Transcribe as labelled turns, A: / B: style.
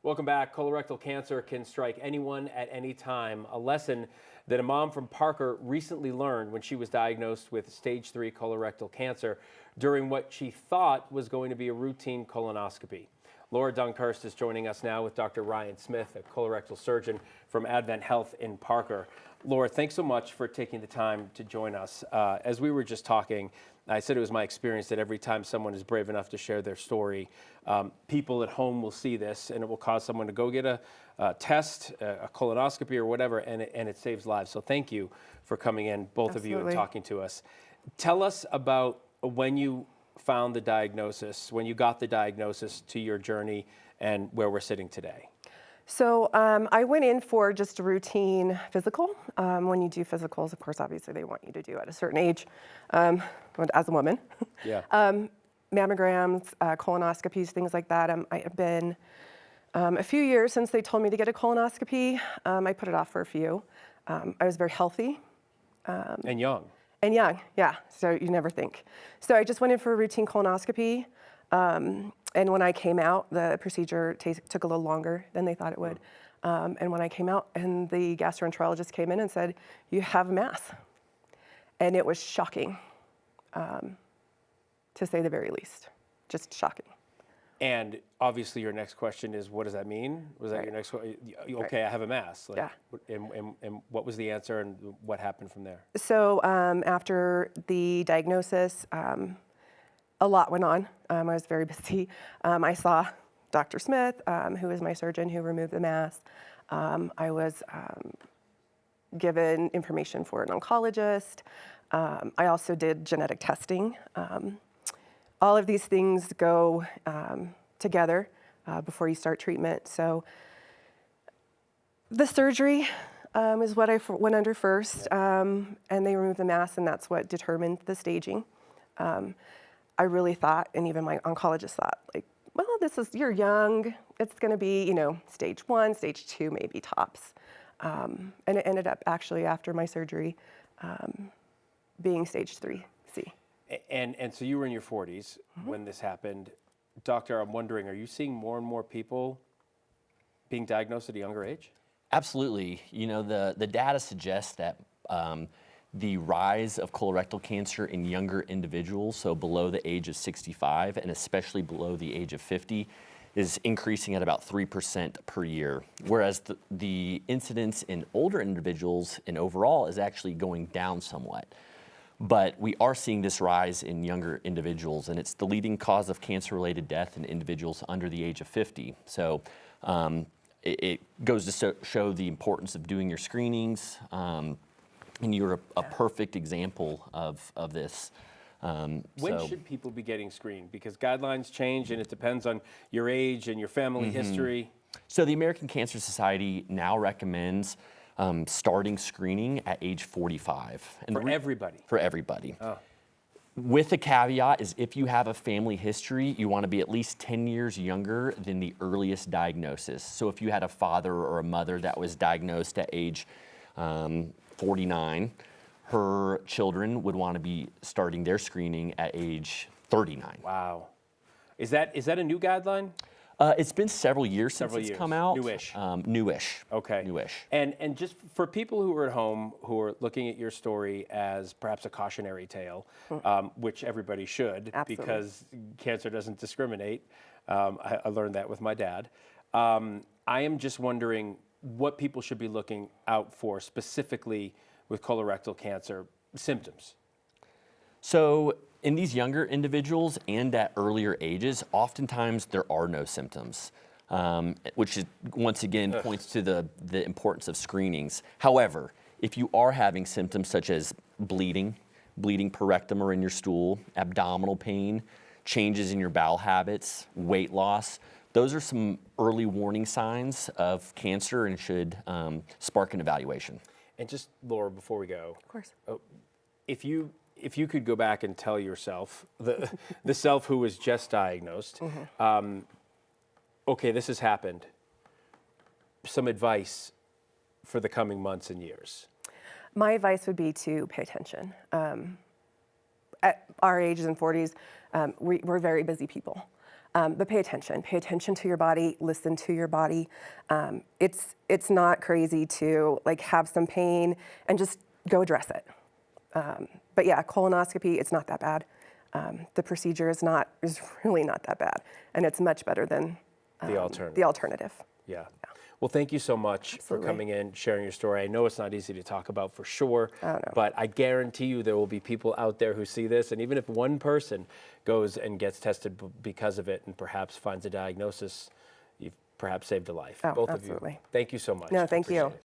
A: Welcome back. Colorectal cancer can strike anyone at any time. A lesson that a mom from Parker recently learned when she was diagnosed with stage 3 colorectal cancer during what she thought was going to be a routine colonoscopy. Laura Dunckhorst is joining us now with Dr. Ryan Smith, a colorectal surgeon from AdventHealth in Parker. Laura, thanks so much for taking the time to join us. As we were just talking, I said it was my experience that every time someone is brave enough to share their story, people at home will see this and it will cause someone to go get a test, a colonoscopy or whatever, and it saves lives. So thank you for coming in, both of you, and talking to us. Tell us about when you found the diagnosis, when you got the diagnosis, to your journey and where we're sitting today.
B: So I went in for just a routine physical. When you do physicals, of course, obviously they want you to do at a certain age, as a woman.
A: Yeah.
B: Mammograms, colonoscopies, things like that. I have been a few years since they told me to get a colonoscopy. I put it off for a few. I was very healthy.
A: And young.
B: And young, yeah, so you never think. So I just went in for a routine colonoscopy. And when I came out, the procedure took a little longer than they thought it would. And when I came out, and the gastroenterologist came in and said, "You have a mass." And it was shocking, to say the very least, just shocking.
A: And obviously your next question is, what does that mean? Was that your next question? Okay, I have a mass. Like,
B: yeah.
A: And what was the answer and what happened from there?
B: So after the diagnosis, a lot went on. I was very busy. I saw Dr. Smith, who is my surgeon who removed the mass. I was given information for an oncologist. I also did genetic testing. All of these things go together before you start treatment. So the surgery is what I went under first, and they removed the mass, and that's what determined the staging. I really thought, and even my oncologist thought, like, well, you're young. It's going to be, stage 1, stage 2, maybe tops. And it ended up actually after my surgery being stage 3C.
A: And so you were in your 40s when this happened. Doctor, I'm wondering, are you seeing more and more people being diagnosed at a younger age?
C: Absolutely. The data suggests that the rise of colorectal cancer in younger individuals, so below the age of 65 and especially below the age of 50, is increasing at about 3% per year, whereas the incidence in older individuals and overall is actually going down somewhat. But we are seeing this rise in younger individuals, and it's the leading cause of cancer-related death in individuals under the age of 50. So it goes to show the importance of doing your screenings. And you're a perfect example of this.
A: When should people be getting screened? Because guidelines change and it depends on your age and your family history.
C: So the American Cancer Society now recommends starting screening at age 45. And
A: for everybody?
C: For everybody.
A: Oh.
C: With a caveat is if you have a family history, you want to be at least 10 years younger than the earliest diagnosis. So if you had a father or a mother that was diagnosed at age 49, her children would want to be starting their screening at age 39.
A: Wow. Is that a new guideline?
C: It's been several years since it's come out.
A: Newish.
C: Newish.
A: Okay.
C: Newish.
A: And just for people who are at home who are looking at your story as perhaps a cautionary tale, which everybody should, because cancer doesn't discriminate. I learned that with my dad. I am just wondering what people should be looking out for specifically with colorectal cancer symptoms.
C: So in these younger individuals and at earlier ages, oftentimes there are no symptoms, which is, once again points to the importance of screenings. However, if you are having symptoms such as bleeding per rectum or in your stool, abdominal pain, changes in your bowel habits, weight loss, those are some early warning signs of cancer and should spark an evaluation.
A: And just, Laura, before we go,
B: Of course.
A: If you could go back and tell yourself, the self who was just diagnosed, okay, this has happened, some advice for the coming months and years?
B: My advice would be to pay attention. At our ages and 40s, we're very busy people. But pay attention. Pay attention to your body. Listen to your body. It's not crazy to like have some pain and just go address it. But yeah, colonoscopy, it's not that bad. The procedure is really not that bad, and it's much better than
A: The alternative.
B: the alternative.
A: Yeah. Well, thank you so much for coming in, sharing your story. I know it's not easy to talk about for sure, but I guarantee you there will be people out there who see this, and even if one person goes and gets tested because of it and perhaps finds a diagnosis, you've perhaps saved a life.
B: Oh,
A: Both
B: absolutely.
A: of you. Thank you so much.
B: No,
A: I
B: thank you.
A: appreciate it.